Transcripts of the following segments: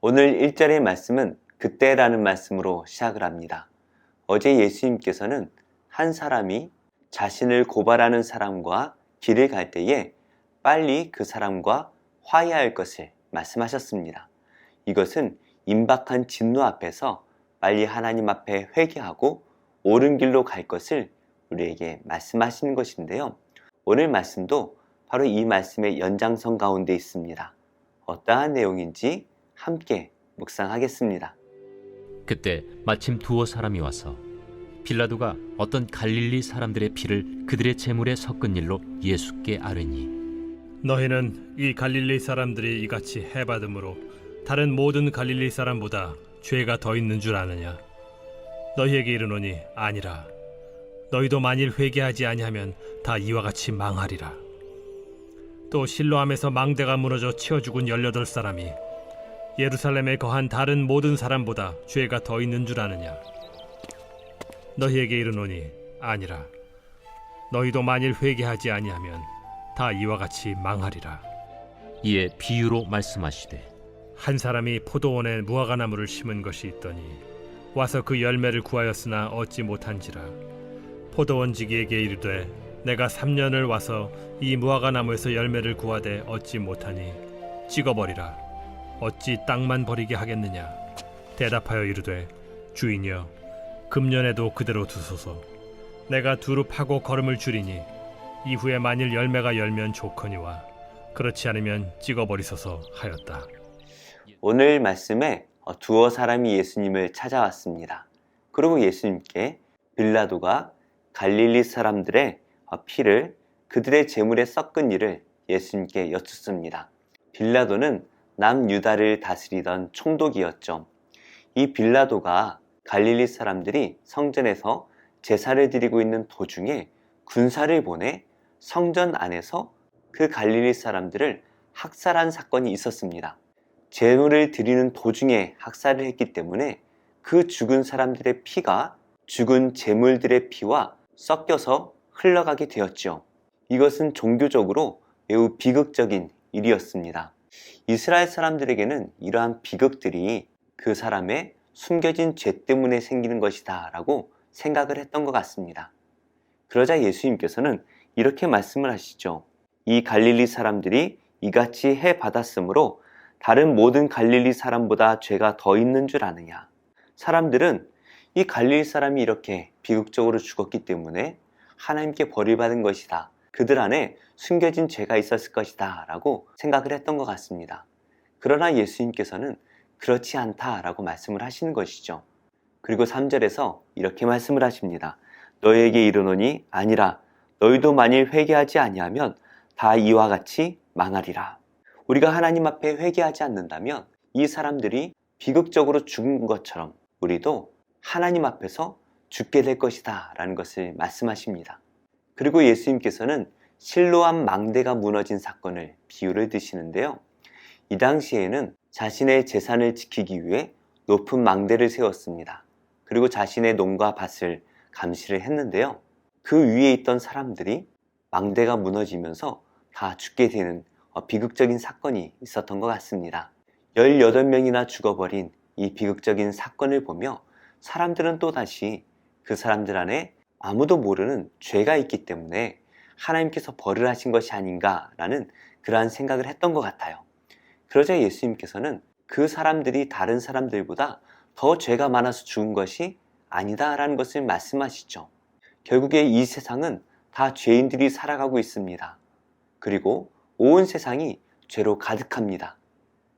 오늘 1절의 말씀은 그때라는 말씀으로 시작을 합니다. 어제 예수님께서는 한 사람이 자신을 고발하는 사람과 길을 갈 때에 빨리 그 사람과 화해할 것을 말씀하셨습니다. 이것은 임박한 진노 앞에서 빨리 하나님 앞에 회개하고 옳은 길로 갈 것을 우리에게 말씀하시는 것인데요. 오늘 말씀도 바로 이 말씀의 연장선 가운데 있습니다. 어떠한 내용인지 함께 묵상하겠습니다. 그때 마침 두어 사람이 와서 빌라도가 어떤 갈릴리 사람들의 피를 그들의 제물에 섞은 일로 예수께 아뢰니, 너희는 이 갈릴리 사람들이 이같이 해받음으로 다른 모든 갈릴리 사람보다 죄가 더 있는 줄 아느냐? 너희에게 이르노니 아니라. 너희도 만일 회개하지 아니하면 다 이와 같이 망하리라. 또 실로암에서 망대가 무너져 치어 죽은 18사람이 예루살렘에 거한 다른 모든 사람보다 죄가 더 있는 줄 아느냐? 너희에게 이르노니 아니라. 너희도 만일 회개하지 아니하면 다 이와 같이 망하리라. 이에 비유로 말씀하시되, 한 사람이 포도원에 무화과나무를 심은 것이 있더니 와서 그 열매를 구하였으나 얻지 못한지라. 포도원지기에게 이르되 내가 3년을 와서 이 무화과나무에서 열매를 구하되 얻지 못하니 찍어버리라. 어찌 땅만 버리게 하겠느냐? 대답하여 이르되 주인이여, 금년에도 그대로 두소서. 내가 두루 파고 거름을 줄이니 이후에 만일 열매가 열면 좋거니와 그렇지 않으면 찍어버리소서 하였다. 오늘 말씀에 두어 사람이 예수님을 찾아왔습니다. 그리고 예수님께 빌라도가 갈릴리 사람들의 피를 그들의 제물에 섞은 일을 예수님께 여쭙습니다. 빌라도는 남유다를 다스리던 총독이었죠. 이 빌라도가 갈릴리 사람들이 성전에서 제사를 드리고 있는 도중에 군사를 보내 성전 안에서 그 갈릴리 사람들을 학살한 사건이 있었습니다. 제물을 드리는 도중에 학살을 했기 때문에 그 죽은 사람들의 피가 죽은 제물들의 피와 섞여서 흘러가게 되었죠. 이것은 종교적으로 매우 비극적인 일이었습니다. 이스라엘 사람들에게는 이러한 비극들이 그 사람의 숨겨진 죄 때문에 생기는 것이다 라고 생각을 했던 것 같습니다. 그러자 예수님께서는 이렇게 말씀을 하시죠. 이 갈릴리 사람들이 이같이 해 받았으므로 다른 모든 갈릴리 사람보다 죄가 더 있는 줄 아느냐? 사람들은 이 갈릴리 사람이 이렇게 비극적으로 죽었기 때문에 하나님께 벌을 받은 것이다. 그들 안에 숨겨진 죄가 있었을 것이다 라고 생각을 했던 것 같습니다. 그러나 예수님께서는 그렇지 않다라고 말씀을 하시는 것이죠. 그리고 3절에서 이렇게 말씀을 하십니다. 너희에게 이르노니 아니라. 너희도 만일 회개하지 아니하면 다 이와 같이 망하리라. 우리가 하나님 앞에 회개하지 않는다면 이 사람들이 비극적으로 죽은 것처럼 우리도 하나님 앞에서 죽게 될 것이다 라는 것을 말씀하십니다. 그리고 예수님께서는 실로암 망대가 무너진 사건을 비유를 드시는데요. 이 당시에는 자신의 재산을 지키기 위해 높은 망대를 세웠습니다. 그리고 자신의 농과 밭을 감시를 했는데요. 그 위에 있던 사람들이 망대가 무너지면서 다 죽게 되는 비극적인 사건이 있었던 것 같습니다. 18명이나 죽어버린 이 비극적인 사건을 보며 사람들은 또다시 그 사람들 안에 아무도 모르는 죄가 있기 때문에 하나님께서 벌을 하신 것이 아닌가라는 그러한 생각을 했던 것 같아요. 그러자 예수님께서는 그 사람들이 다른 사람들보다 더 죄가 많아서 죽은 것이 아니다라는 것을 말씀하시죠. 결국에 이 세상은 다 죄인들이 살아가고 있습니다. 그리고 온 세상이 죄로 가득합니다.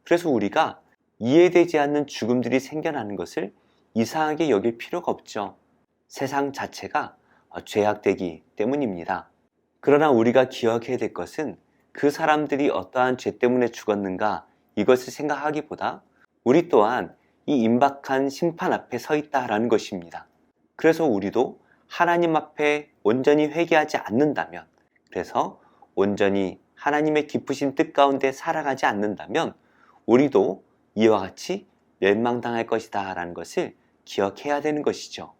그래서 우리가 이해되지 않는 죽음들이 생겨나는 것을 이상하게 여길 필요가 없죠. 세상 자체가 죄악되기 때문입니다. 그러나 우리가 기억해야 될 것은 그 사람들이 어떠한 죄 때문에 죽었는가 이것을 생각하기보다 우리 또한 이 임박한 심판 앞에 서 있다라는 것입니다. 그래서 우리도 하나님 앞에 온전히 회개하지 않는다면, 그래서 온전히 하나님의 기쁘신 뜻 가운데 살아가지 않는다면 우리도 이와 같이 멸망당할 것이다 라는 것을 기억해야 되는 것이죠.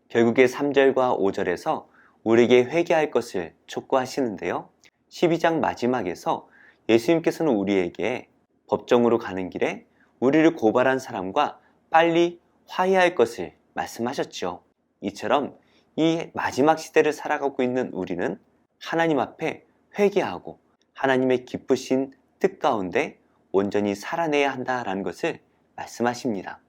결국에 3절과 5절에서 우리에게 회개할 것을 촉구하시는데요. 12장 마지막에서 예수님께서는 우리에게 법정으로 가는 길에 우리를 고발한 사람과 빨리 화해할 것을 말씀하셨죠. 이처럼 이 마지막 시대를 살아가고 있는 우리는 하나님 앞에 회개하고 하나님의 기쁘신 뜻 가운데 온전히 살아내야 한다라는 것을 말씀하십니다.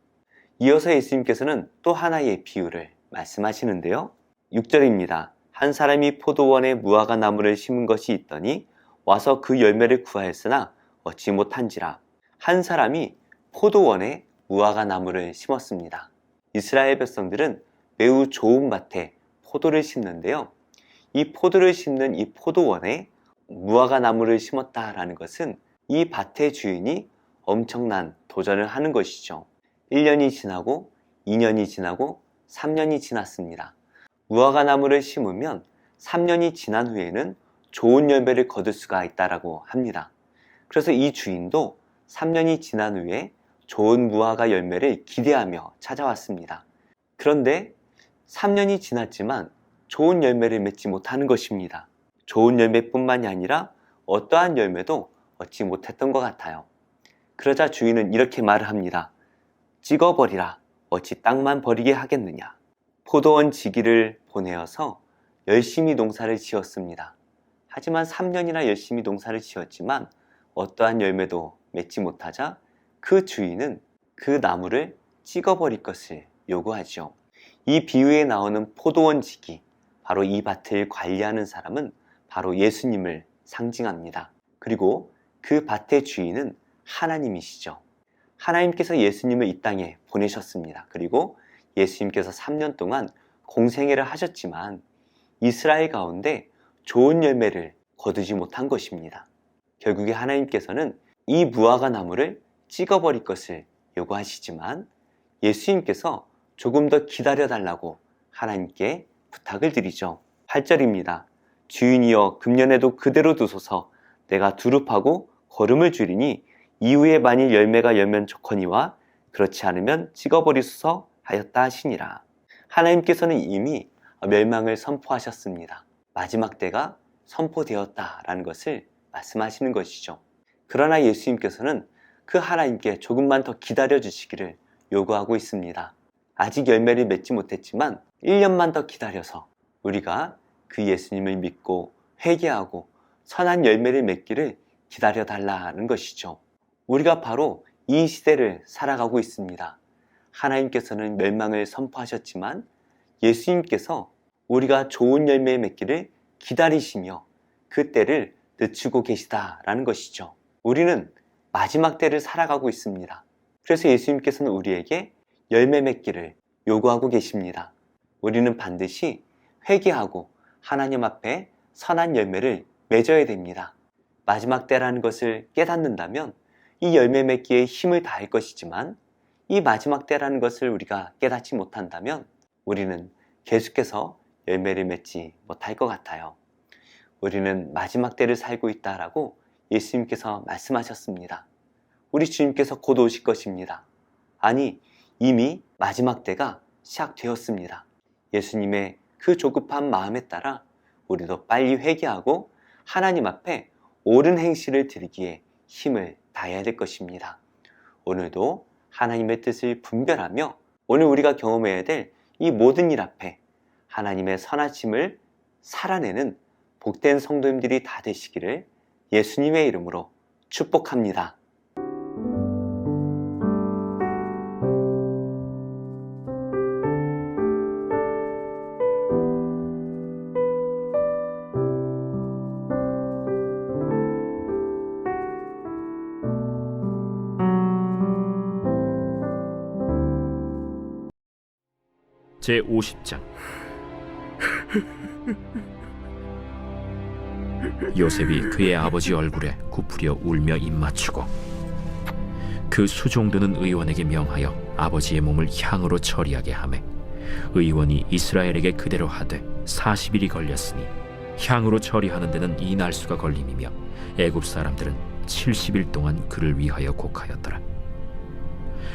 이어서 예수님께서는 또 하나의 비유를 말씀하시는데요. 6절입니다. 한 사람이 포도원에 무화과 나무를 심은 것이 있더니 와서 그 열매를 구하였으나 얻지 못한지라. 한 사람이 포도원에 무화과 나무를 심었습니다. 이스라엘 백성들은 매우 좋은 밭에 포도를 심는데요. 이 포도를 심는 이 포도원에 무화과 나무를 심었다라는 것은 이 밭의 주인이 엄청난 도전을 하는 것이죠. 1년이 지나고 2년이 지나고 3년이 지났습니다. 무화과 나무를 심으면 3년이 지난 후에는 좋은 열매를 거둘 수가 있다고 합니다. 그래서 이 주인도 3년이 지난 후에 좋은 무화과 열매를 기대하며 찾아왔습니다. 그런데 3년이 지났지만 좋은 열매를 맺지 못하는 것입니다. 좋은 열매뿐만이 아니라 어떠한 열매도 얻지 못했던 것 같아요. 그러자 주인은 이렇게 말을 합니다. 찍어버리라. 어찌 땅만 버리게 하겠느냐. 포도원 지기를 보내어서 열심히 농사를 지었습니다. 하지만 3년이나 열심히 농사를 지었지만 어떠한 열매도 맺지 못하자 그 주인은 그 나무를 찍어버릴 것을 요구하죠. 이 비유에 나오는 포도원 지기, 바로 이 밭을 관리하는 사람은 바로 예수님을 상징합니다. 그리고 그 밭의 주인은 하나님이시죠. 하나님께서 예수님을 이 땅에 보내셨습니다. 그리고 예수님께서 3년 동안 공생애를 하셨지만 이스라엘 가운데 좋은 열매를 거두지 못한 것입니다. 결국에 하나님께서는 이 무화과 나무를 찍어버릴 것을 요구하시지만 예수님께서 조금 더 기다려달라고 하나님께 부탁을 드리죠. 8절입니다. 주인이여 금년에도 그대로 두소서. 내가 두릅하고 거름을 줄이니 이후에 만일 열매가 열면 좋거니와 그렇지 않으면 찍어버리소서 하였다 하시니라. 하나님께서는 이미 멸망을 선포하셨습니다. 마지막 때가 선포되었다라는 것을 말씀하시는 것이죠. 그러나 예수님께서는 그 하나님께 조금만 더 기다려 주시기를 요구하고 있습니다. 아직 열매를 맺지 못했지만 1년만 더 기다려서 우리가 그 예수님을 믿고 회개하고 선한 열매를 맺기를 기다려 달라는 것이죠. 우리가 바로 이 시대를 살아가고 있습니다. 하나님께서는 멸망을 선포하셨지만 예수님께서 우리가 좋은 열매 맺기를 기다리시며 그 때를 늦추고 계시다라는 것이죠. 우리는 마지막 때를 살아가고 있습니다. 그래서 예수님께서는 우리에게 열매 맺기를 요구하고 계십니다. 우리는 반드시 회개하고 하나님 앞에 선한 열매를 맺어야 됩니다. 마지막 때라는 것을 깨닫는다면 이 열매 맺기에 힘을 다할 것이지만 이 마지막 때라는 것을 우리가 깨닫지 못한다면 우리는 계속해서 열매를 맺지 못할 것 같아요. 우리는 마지막 때를 살고 있다라고 예수님께서 말씀하셨습니다. 우리 주님께서 곧 오실 것입니다. 아니, 이미 마지막 때가 시작되었습니다. 예수님의 그 조급한 마음에 따라 우리도 빨리 회개하고 하나님 앞에 옳은 행실을 드리기에 힘을 다해야 될 것입니다. 오늘도 하나님의 뜻을 분별하며 오늘 우리가 경험해야 될 이 모든 일 앞에 하나님의 선하심을 살아내는 복된 성도님들이 다 되시기를 예수님의 이름으로 축복합니다. 제50장 요셉이 그의 아버지 얼굴에 굽으려 울며 입맞추고 그 수종드는 의원에게 명하여 아버지의 몸을 향으로 처리하게 하매 의원이 이스라엘에게 그대로 하되 40일이 걸렸으니 향으로 처리하는 데는 이 날수가 걸림이며 애굽 사람들은 70일 동안 그를 위하여 곡하였더라.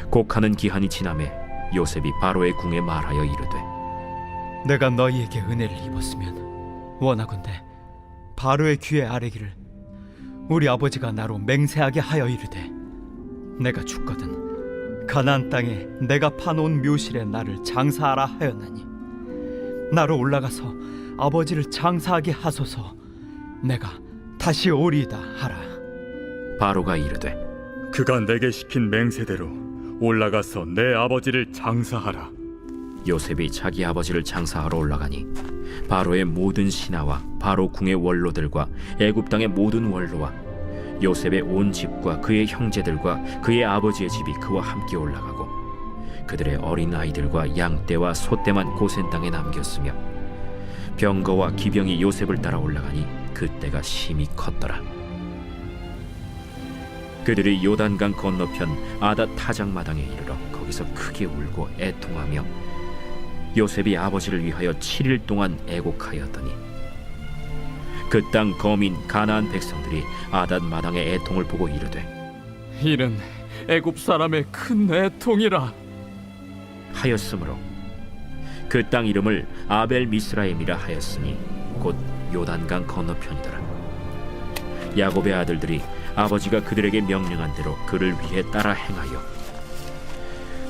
곡하는 기한이 지나매 요셉이 바로의 궁에 말하여 이르되 내가 너희에게 은혜를 입었으면 원하건대 바로의 귀에 아뢰기를 우리 아버지가 나로 맹세하게 하여 이르되 내가 죽거든 가나안 땅에 내가 파놓은 묘실에 나를 장사하라 하였나니 나로 올라가서 아버지를 장사하게 하소서. 내가 다시 오리이다 하라. 바로가 이르되 그가 내게 시킨 맹세대로 올라가서 내 아버지를 장사하라. 요셉이 자기 아버지를 장사하러 올라가니 바로의 모든 신하와 바로 궁의 원로들과 애굽 땅의 모든 원로와 요셉의 온 집과 그의 형제들과 그의 아버지의 집이 그와 함께 올라가고 그들의 어린 아이들과 양떼와 소떼만 고센 땅에 남겼으며 병거와 기병이 요셉을 따라 올라가니 그때가 심히 컸더라. 그들이 요단강 건너편 아닷 타작마당에 이르러 거기서 크게 울고 애통하며 요셉이 아버지를 위하여 7일 동안 애곡하였더니 그 땅 거민 가나안 백성들이 아닷 마당의 애통을 보고 이르되 이는 애굽 사람의 큰 애통이라 하였으므로 그 땅 이름을 아벨 미스라임이라 하였으니 곧 요단강 건너편이더라. 야곱의 아들들이 아버지가 그들에게 명령한 대로 그를 위해 따라 행하여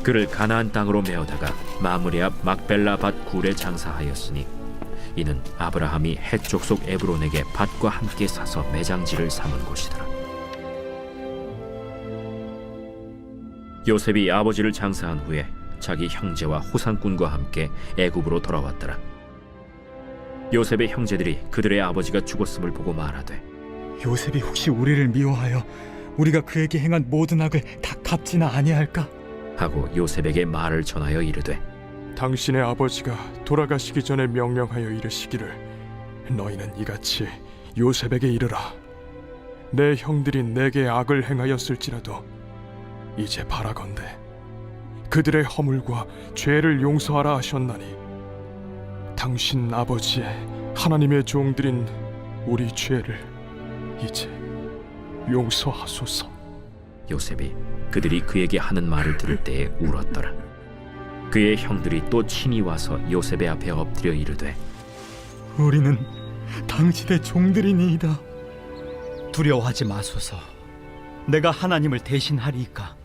그를 가나안 땅으로 메어다가 마므레 앞 막벨라 밭 굴에 장사하였으니 이는 아브라함이 헷 족속 에브론에게 밭과 함께 사서 매장지를 삼은 곳이더라. 요셉이 아버지를 장사한 후에 자기 형제와 호상꾼과 함께 애굽으로 돌아왔더라. 요셉의 형제들이 그들의 아버지가 죽었음을 보고 말하되 요셉이 혹시 우리를 미워하여 우리가 그에게 행한 모든 악을 다 갚지나 아니할까? 하고 요셉에게 말을 전하여 이르되 당신의 아버지가 돌아가시기 전에 명령하여 이르시기를 너희는 이같이 요셉에게 이르라. 내 형들이 내게 악을 행하였을지라도 이제 바라건대 그들의 허물과 죄를 용서하라 하셨나니 당신 아버지의 하나님의 종들인 우리 죄를 이제 용서하소서. 요셉이 그들이 그에게 하는 말을 들을 때에 울었더라. 그의 형들이 또 친히 와서 요셉의 앞에 엎드려 이르되 우리는 당신의 종들이니이다. 두려워하지 마소서. 내가 하나님을 대신하리이까.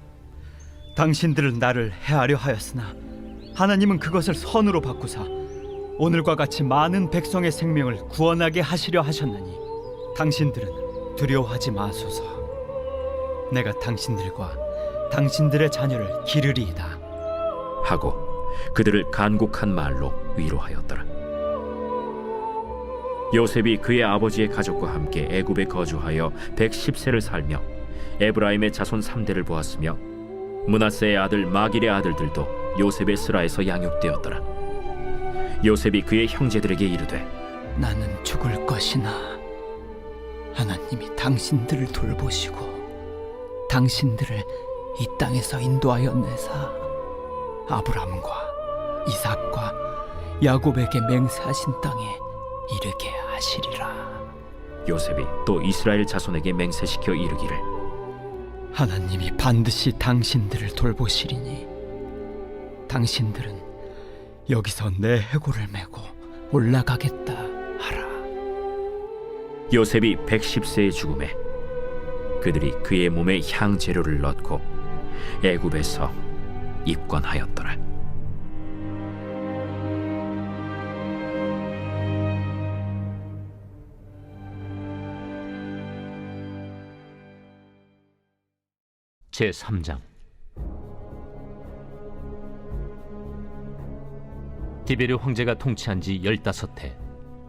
당신들은 나를 해하려 하였으나 하나님은 그것을 선으로 바꾸사 오늘과 같이 많은 백성의 생명을 구원하게 하시려 하셨나니 당신들은 두려워하지 마소서. 내가 당신들과 당신들의 자녀를 기르리이다 하고 그들을 간곡한 말로 위로하였더라. 요셉이 그의 아버지의 가족과 함께 애굽에 거주하여 110세를 살며 에브라임의 자손 3대를 보았으며 므낫세의 아들 마길의 아들들도 요셉의 스라에서 양육되었더라. 요셉이 그의 형제들에게 이르되 나는 죽을 것이나 하나님이 당신들을 돌보시고 당신들을 이 땅에서 인도하여 내사 아브람과 이삭과 야곱에게 맹세하신 땅에 이르게 하시리라. 요셉이 또 이스라엘 자손에게 맹세시켜 이르기를 하나님이 반드시 당신들을 돌보시리니 당신들은 여기서 내 해골을 메고 올라가겠다 하라. 요셉이 110세의 죽음에 그들이 그의 몸에 향재료를 넣고 애굽에서 입건하였더라. 제3장. 디베르 황제가 통치한 지 15해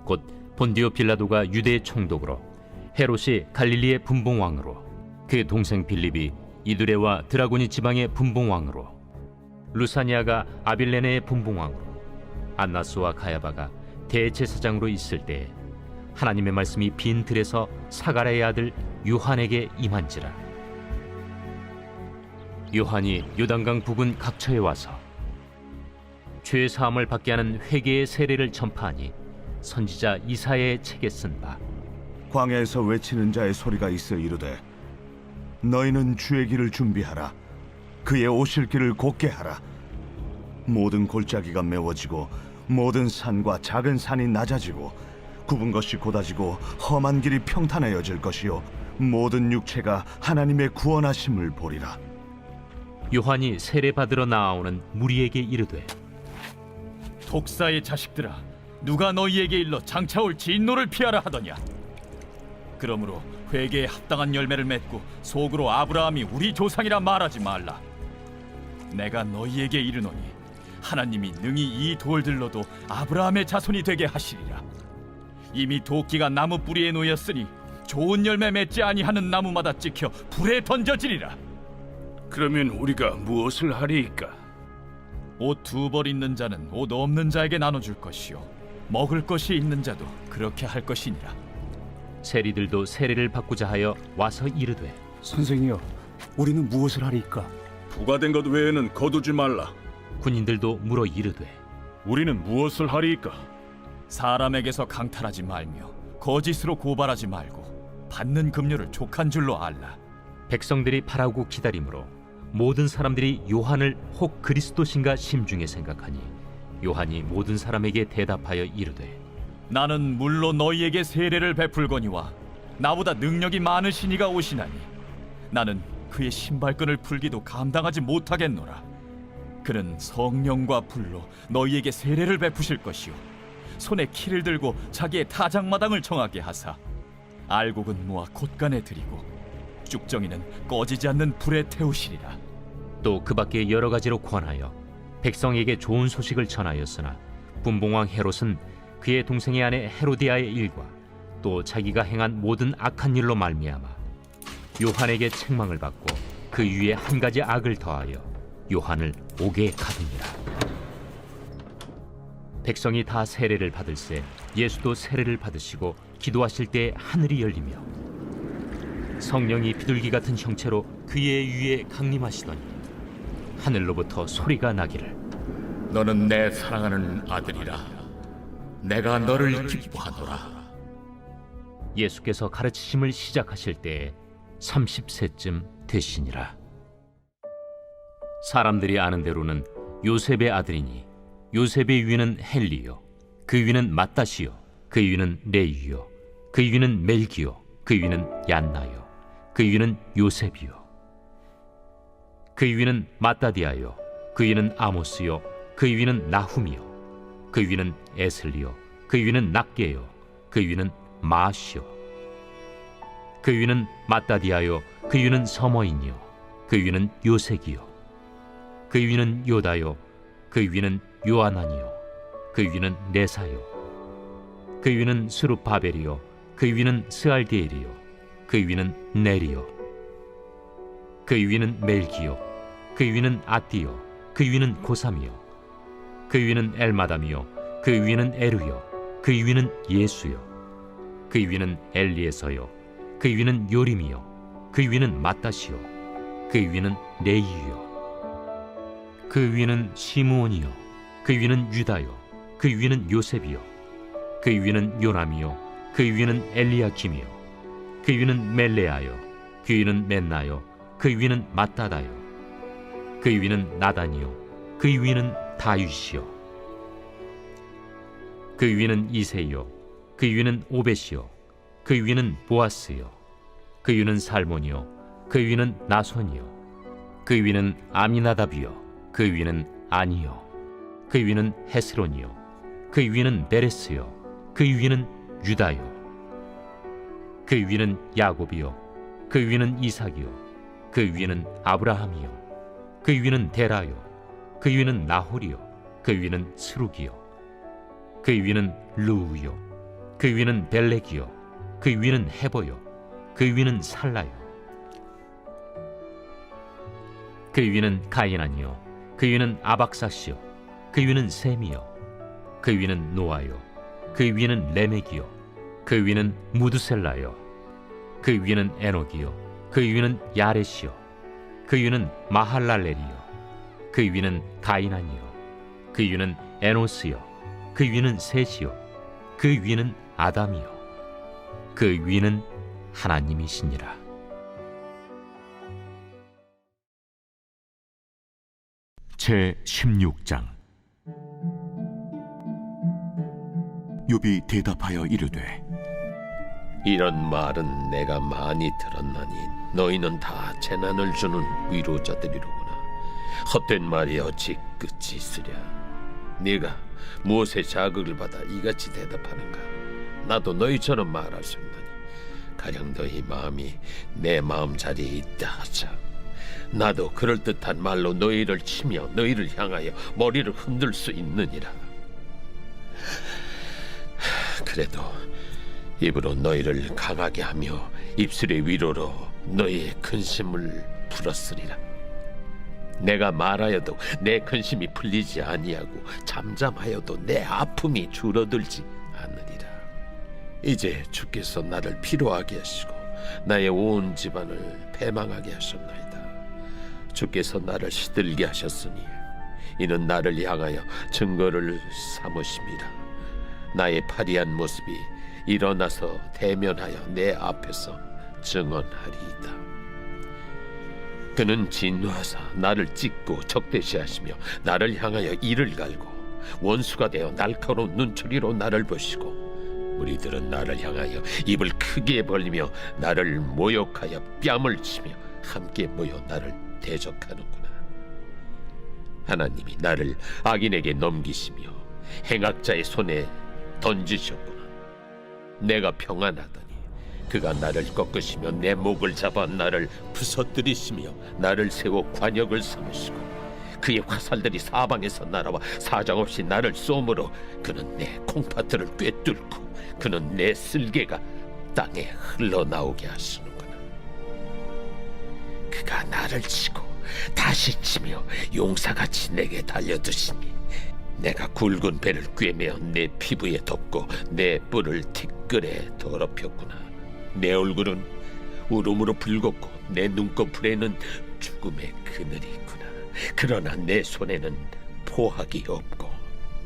곧 본디오 빌라도가 유대의 총독으로 헤롯이 갈릴리의 분봉왕으로 그의 동생 빌립이 이두레와 드라고니 지방의 분봉왕으로 루사니아가 아빌레네의 분봉왕으로 안나스와 가야바가 대제사장으로 있을 때에 하나님의 말씀이 빈 들에서 사가랴의 아들 요한에게 임한지라. 요한이 요단강 부근 각처에 와서 죄 사함을 받게 하는 회개의 세례를 전파하니 선지자 이사야의 책에 쓴 바 광야에서 외치는 자의 소리가 있어 이르되 너희는 주의 길을 준비하라. 그의 오실 길을 곧게 하라. 모든 골짜기가 메워지고 모든 산과 작은 산이 낮아지고 굽은 것이 곧아지고 험한 길이 평탄해져질 것이요 모든 육체가 하나님의 구원하심을 보리라. 요한이 세례받으러 나아오는 무리에게 이르되 독사의 자식들아, 누가 너희에게 일러 장차올 진노를 피하라 하더냐? 그러므로 회개에 합당한 열매를 맺고 속으로 아브라함이 우리 조상이라 말하지 말라. 내가 너희에게 이르노니 하나님이 능히 이 돌들로도 아브라함의 자손이 되게 하시리라. 이미 도끼가 나무 뿌리에 놓였으니 좋은 열매 맺지 아니하는 나무마다 찍혀 불에 던져지리라. 그러면 우리가 무엇을 하리이까? 옷 2벌 있는 자는 옷 없는 자에게 나눠줄 것이요, 먹을 것이 있는 자도 그렇게 할 것이니라. 세리들도 세례를 받고자 하여 와서 이르되 선생이여, 우리는 무엇을 하리이까? 부과된 것 외에는 거두지 말라. 군인들도 물어 이르되 우리는 무엇을 하리이까? 사람에게서 강탈하지 말며 거짓으로 고발하지 말고 받는 급료를 족한 줄로 알라. 백성들이 바라고 기다림으로 모든 사람들이 요한을 혹 그리스도신가 심중에 생각하니 요한이 모든 사람에게 대답하여 이르되 나는 물로 너희에게 세례를 베풀거니와 나보다 능력이 많으신 이가 오시나니 나는 그의 신발끈을 풀기도 감당하지 못하겠노라. 그는 성령과 불로 너희에게 세례를 베푸실 것이요, 손에 키를 들고 자기의 타작마당을 정하게 하사 알곡은 모아 곶간에 들이고 쭉정이는 꺼지지 않는 불에 태우시리라. 또 그 밖에 여러 가지로 권하여 백성에게 좋은 소식을 전하였으나 분봉왕 헤롯은 그의 동생의 아내 헤로디아의 일과 또 자기가 행한 모든 악한 일로 말미암아 요한에게 책망을 받고 그 위에 한 가지 악을 더하여 요한을 옥에 가두니라. 백성이 다 세례를 받을새 예수도 세례를 받으시고 기도하실 때 하늘이 열리며 성령이 비둘기 같은 형체로 그의 위에 강림하시더니 하늘로부터 소리가 나기를 너는 내 사랑하는 아들이라. 내가 너를 기뻐하노라. 예수께서 가르치심을 시작하실 때에 30세쯤 되시니라. 사람들이 아는 대로는 요셉의 아들이니 요셉의 위는 헬리요, 그 위는 마따시요, 그 위는 레위요, 그 위는 멜기요, 그 위는 얀나요, 그 위는 요셉이요, 그 위는 마따디아요, 그 위는 아모스요, 그 위는 나훔이요, 그 위는 에슬리요, 그 위는 낫게요, 그 위는 마시요, 그 위는 마따디아요, 그 위는 서머인이요, 그 위는 요색이요, 그 위는 요다요, 그 위는 요아나니요, 그 위는 네사요, 그 위는 스룹바벨이요, 그 위는 스알디엘이요, 그 위는 네리요, 그 위는 멜기요, 그 위는 아띠요, 그 위는 고삼이요, 그 위는 엘마담이요, 그 위는 에루요, 그 위는 예수요, 그 위는 엘리에서요, 그 위는 요림이요, 그 위는 마따시요, 그 위는 레이유요, 그 위는 시므온이요, 그 위는 유다요, 그 위는 요셉이요, 그 위는 요남이요, 그 위는 엘리야킴이요, 그 위는 멜레아요, 그 위는 멘나요, 그 위는 마따다요, 그 위는 나단이요, 그 위는 다윗이요, 그 위는 이세요, 그 위는 오벳이요, 그 위는 보아스요, 그 위는 살몬이요, 그 위는 나손이요, 그 위는 아미나답이요, 그 위는 아니요, 그 위는 헤스론이요, 그 위는 베레스요, 그 위는 유다요, 그 위는 야곱이요, 그 위는 이삭이요, 그 위는 아브라함이요, 그 위는 데라요, 그 위는 나홀이요, 그 위는 스룩이요, 그 위는 르우요, 그 위는 벨렉이요, 그 위는 헤보요, 그 위는 살라요, 그 위는 가이난이요, 그 위는 아박사시요, 그 위는 셈이요, 그 위는 노아요, 그 위는 레멕이요, 그 위는 무드셀라요, 그 위는 에녹이요, 그 위는 야렛이요, 그 위는 마할랄렐이요, 그 위는 가이난이요, 그 위는 에노스요, 그 위는 셋이요, 그 위는 아담이요, 그 위는 하나님이시니라. 제 16장. 욥이 대답하여 이르되 이런 말은 내가 많이 들었나니 너희는 다 재난을 주는 위로자들이로구나. 헛된 말이 어찌 끝이 있으랴. 네가 무엇에 자극을 받아 이같이 대답하는가? 나도 너희처럼 말할 수 있나니 가령 너희 마음이 내 마음자리에 있다 하자. 나도 그럴듯한 말로 너희를 치며 너희를 향하여 머리를 흔들 수 있느니라. 그래도 입으로 너희를 강하게 하며 입술의 위로로 너희의 근심을 풀었으리라. 내가 말하여도 내 근심이 풀리지 아니하고 잠잠하여도 내 아픔이 줄어들지 않으리라. 이제 주께서 나를 피로하게 하시고 나의 온 집안을 패망하게 하셨나이다. 주께서 나를 시들게 하셨으니 이는 나를 향하여 증거를 삼으심이라. 나의 파리한 모습이 일어나서 대면하여 내 앞에서 증언하리이다. 그는 진노하사 나를 찢고 적대시하시며 나를 향하여 이를 갈고 원수가 되어 날카로운 눈초리로 나를 보시고 무리들은 나를 향하여 입을 크게 벌리며 나를 모욕하여 뺨을 치며 함께 모여 나를 대적하는구나. 하나님이 나를 악인에게 넘기시며 행악자의 손에 던지셨구나. 내가 평안하더니 그가 나를 꺾으시며 내 목을 잡아 나를 부서뜨리시며 나를 세워 관역을 삼으시고 그의 화살들이 사방에서 날아와 사정없이 나를 쏘므로 그는 내 콩팥들을 꿰뚫고 그는 내 쓸개가 땅에 흘러나오게 하시는구나. 그가 나를 치고 다시 치며 용사같이 내게 달려드시니 내가 굵은 배를 꿰매어 내 피부에 덮고 내 뿔을 티끌에 더럽혔구나. 내 얼굴은 울음으로 붉었고 내 눈꺼풀에는 죽음의 그늘이 있구나. 그러나 내 손에는 포악이 없고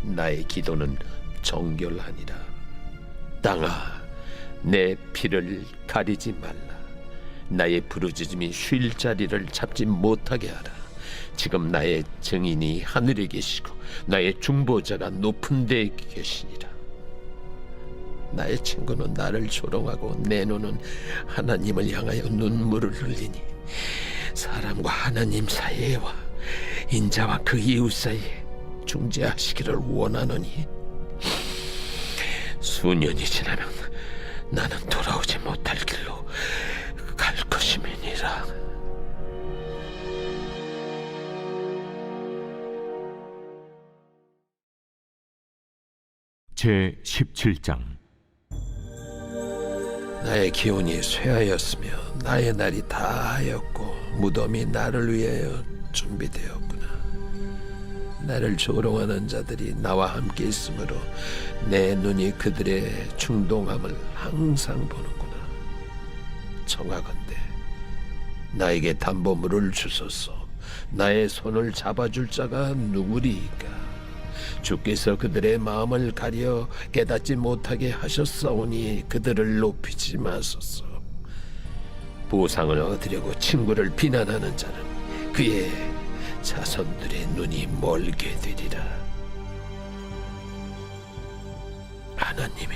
나의 기도는 정결하니라. 땅아, 내 피를 가리지 말라. 나의 부르짖음이 쉴 자리를 잡지 못하게 하라. 지금 나의 증인이 하늘에 계시고 나의 중보자가 높은 데에 계시니라. 나의 친구는 나를 조롱하고 내 눈은 하나님을 향하여 눈물을 흘리니 사람과 하나님 사이에와 인자와 그 이웃 사이에 중재하시기를 원하노니 수년이 지나면 나는 돌아오지 못할 길로 갈 것임이니라. 제 17장. 나의 기운이 쇠하였으며 나의 날이 다하였고 무덤이 나를 위하여 준비되었구나. 나를 조롱하는 자들이 나와 함께 있으므로 내 눈이 그들의 충동함을 항상 보는구나. 청하건대 나에게 담보물을 주소서. 나의 손을 잡아줄 자가 누구리이까? 주께서 그들의 마음을 가려 깨닫지 못하게 하셨사오니 그들을 높이지 마소서. 보상을 얻으려고 친구를 비난하는 자는 그의 자손들의 눈이 멀게 되리라. 하나님이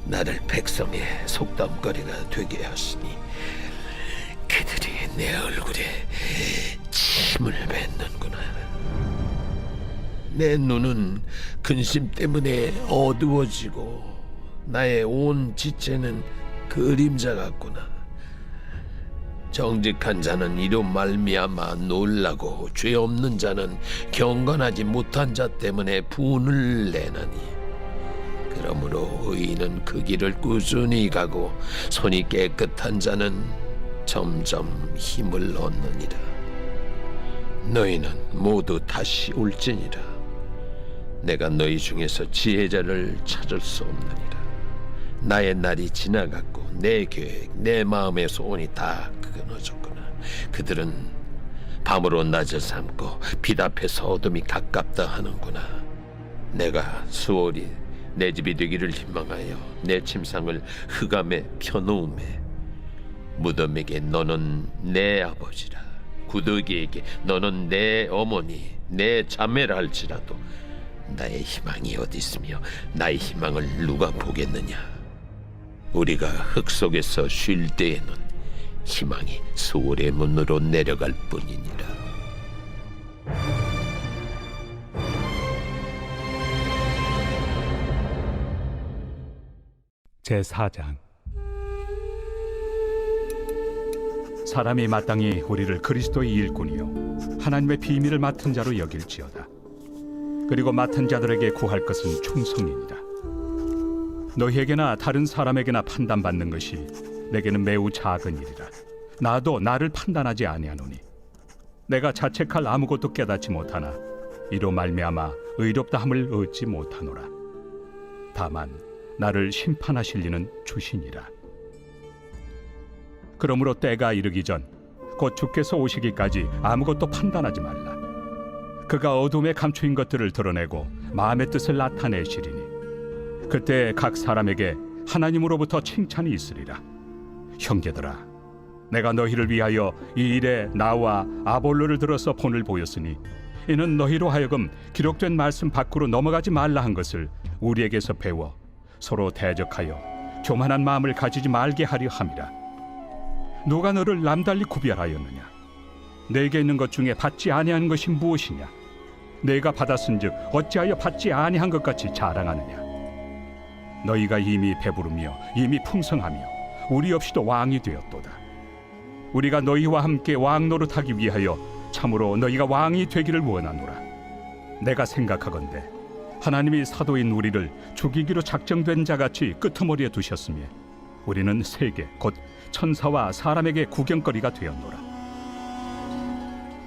나를 백성의 속담거리가 되게 하시니 그들이 내 얼굴에 침을 뱉는구나. 내 눈은 근심 때문에 어두워지고 나의 온 지체는 그림자 같구나. 정직한 자는 이로 말미암아 놀라고 죄 없는 자는 경건하지 못한 자 때문에 분을 내나니 그러므로 의인은 그 길을 꾸준히 가고 손이 깨끗한 자는 점점 힘을 얻느니라. 너희는 모두 다시 올지니라. 내가 너희 중에서 지혜자를 찾을 수 없느니라. 나의 날이 지나갔고 내 계획, 내 마음의 소원이 다 끊어졌구나. 그들은 밤으로 낮을 삼고 빛 앞에서 어둠이 가깝다 하는구나. 내가 수월이 내 집이 되기를 희망하여 내 침상을 흑암에 펴놓음에 무덤에게 너는 내 아버지라, 구더기에게 너는 내 어머니, 내 자매라 할지라도 나의 희망이 어디 있으며 나의 희망을 누가 보겠느냐? 우리가 흙 속에서 쉴 때에는 희망이 수월의 문으로 내려갈 뿐이니라. 제4장. 사람이 마땅히 우리를 그리스도의 일꾼이요 하나님의 비밀을 맡은 자로 여길지어다. 그리고 맡은 자들에게 구할 것은 충성이니라. 너희에게나 다른 사람에게나 판단받는 것이 내게는 매우 작은 일이라. 나도 나를 판단하지 아니하노니 내가 자책할 아무것도 깨닫지 못하나 이로 말미암아 의롭다함을 얻지 못하노라. 다만 나를 심판하실 이는 주시니라. 그러므로 때가 이르기 전 곧 주께서 오시기까지 아무것도 판단하지 말라. 그가 어둠에 감추인 것들을 드러내고 마음의 뜻을 나타내시리니 그때 각 사람에게 하나님으로부터 칭찬이 있으리라. 형제들아, 내가 너희를 위하여 이 일에 나와 아볼로를 들어서 본을 보였으니 이는 너희로 하여금 기록된 말씀 밖으로 넘어가지 말라 한 것을 우리에게서 배워 서로 대적하여 교만한 마음을 가지지 말게 하려 함이라. 누가 너를 남달리 구별하였느냐? 내게 있는 것 중에 받지 아니한 것이 무엇이냐? 내가 받았은즉 어찌하여 받지 아니한 것 같이 자랑하느냐? 너희가 이미 배부르며 이미 풍성하며 우리 없이도 왕이 되었도다. 우리가 너희와 함께 왕 노릇하기 위하여 참으로 너희가 왕이 되기를 원하노라. 내가 생각하건대 하나님이 사도인 우리를 죽이기로 작정된 자같이 끄트머리에 두셨으며 우리는 세계 곧 천사와 사람에게 구경거리가 되었노라.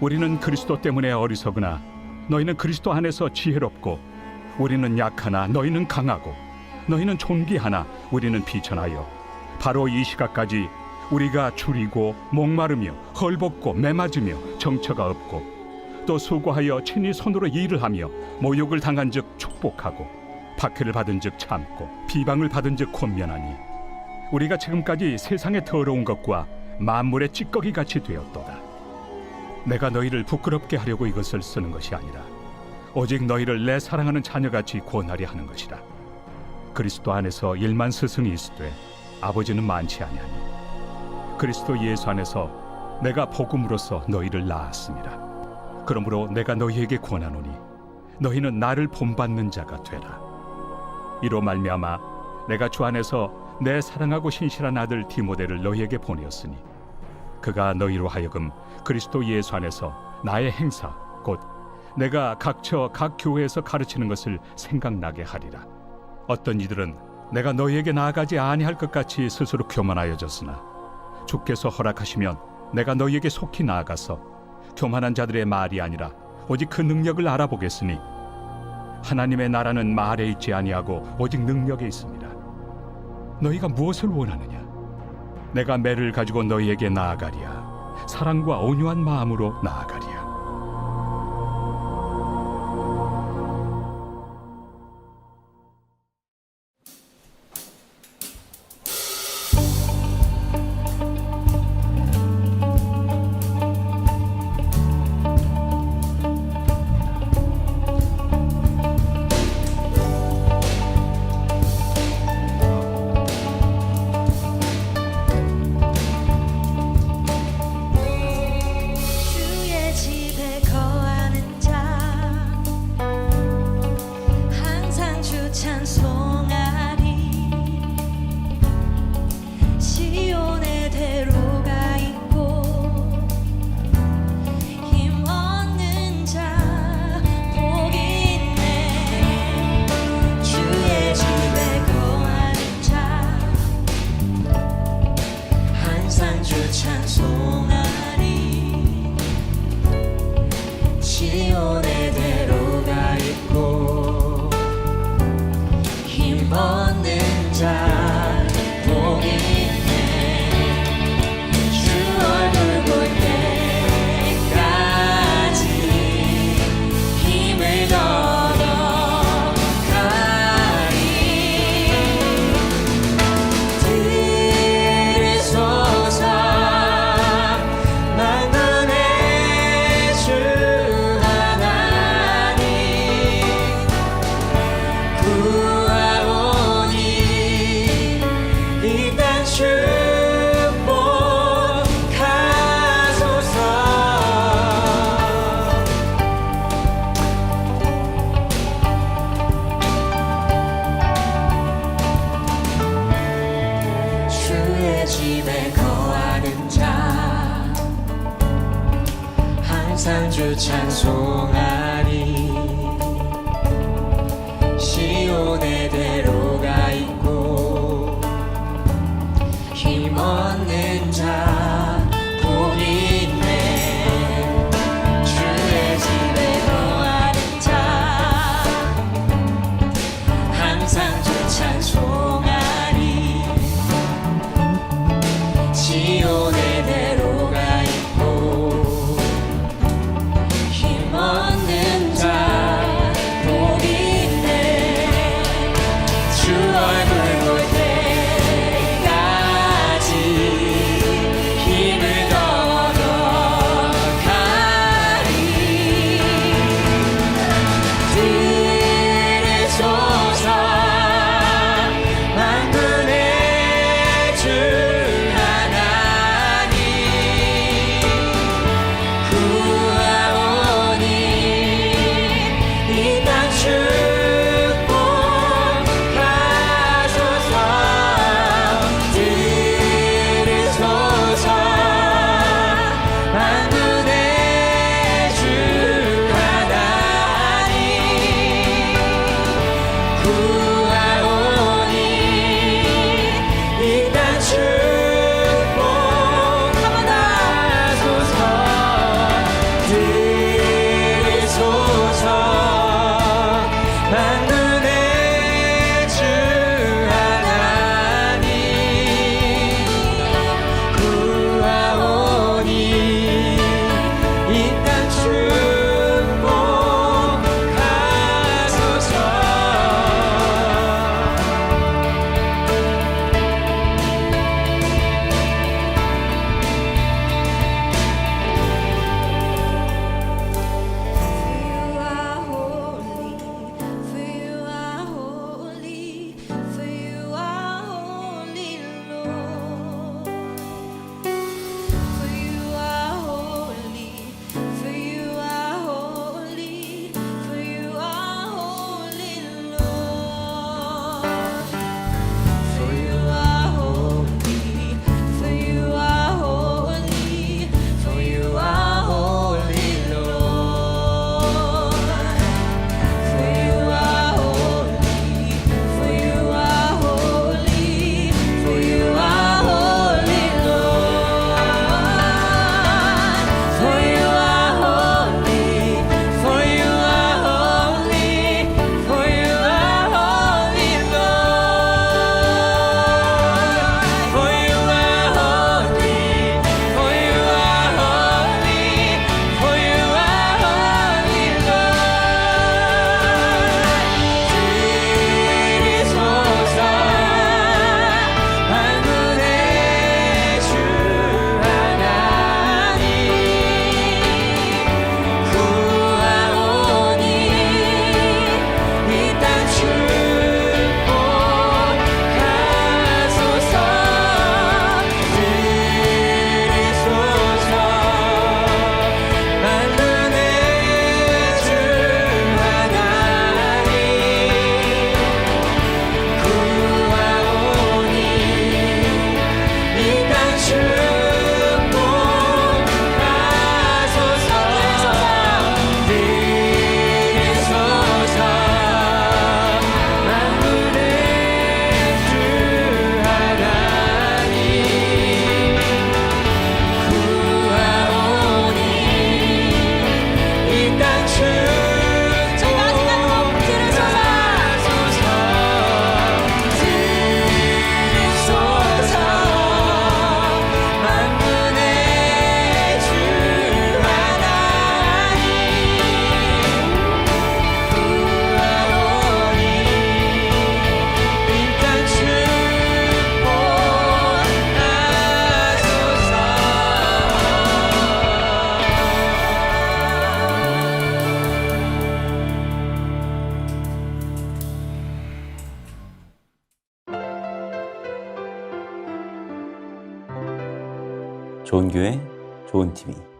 우리는 그리스도 때문에 어리석으나 너희는 그리스도 안에서 지혜롭고 우리는 약하나 너희는 강하고 너희는 존귀하나 우리는 비천하여 바로 이 시각까지 우리가 줄이고 목마르며 헐벗고 매맞으며 정처가 없고 또 수고하여 친히 손으로 일을 하며 모욕을 당한 즉 축복하고 박해를 받은 즉 참고 비방을 받은 즉 권면하니 우리가 지금까지 세상의 더러운 것과 만물의 찌꺼기 같이 되었도다. 내가 너희를 부끄럽게 하려고 이것을 쓰는 것이 아니라 오직 너희를 내 사랑하는 자녀같이 권하려 하는 것이라. 그리스도 안에서 일만 스승이 있으되 아버지는 많지 아니하니 그리스도 예수 안에서 내가 복음으로써 너희를 낳았습니다. 그러므로 내가 너희에게 권하노니 너희는 나를 본받는 자가 되라. 이로 말미암아 내가 주 안에서 내 사랑하고 신실한 아들 디모데를 너희에게 보내었으니 그가 너희로 하여금 그리스도 예수 안에서 나의 행사 곧 내가 각처 각 교회에서 가르치는 것을 생각나게 하리라. 어떤 이들은 내가 너희에게 나아가지 아니할 것 같이 스스로 교만하여졌으나 주께서 허락하시면 내가 너희에게 속히 나아가서 교만한 자들의 말이 아니라 오직 그 능력을 알아보겠으니 하나님의 나라는 말에 있지 아니하고 오직 능력에 있습니다. 너희가 무엇을 원하느냐? 내가 매를 가지고 너희에게 나아가리야. 사랑과 온유한 마음으로 나아가리야. 시온에 데려가 있고 힘 주 찬송하리. 시온의 대로가 있고 힘없는 자 복이 있네. 주의 집에 거하는 자 항상 주 찬송하리. 시온의 대로가 있고 힘없는 자 복이 있네. 주 얼굴 볼 때까지 힘을 더 얻어가리. 들으소서 만군의 주 하나님. 구하오니 이 땅 축복하소서. 들으소서 만군의 주 하나님. 구하오니 이 땅 축복하소서. 들으소서 만군의 주 하나님. 구하오니 이 땅 축복하소서. 좋은 교회, 좋은 TV.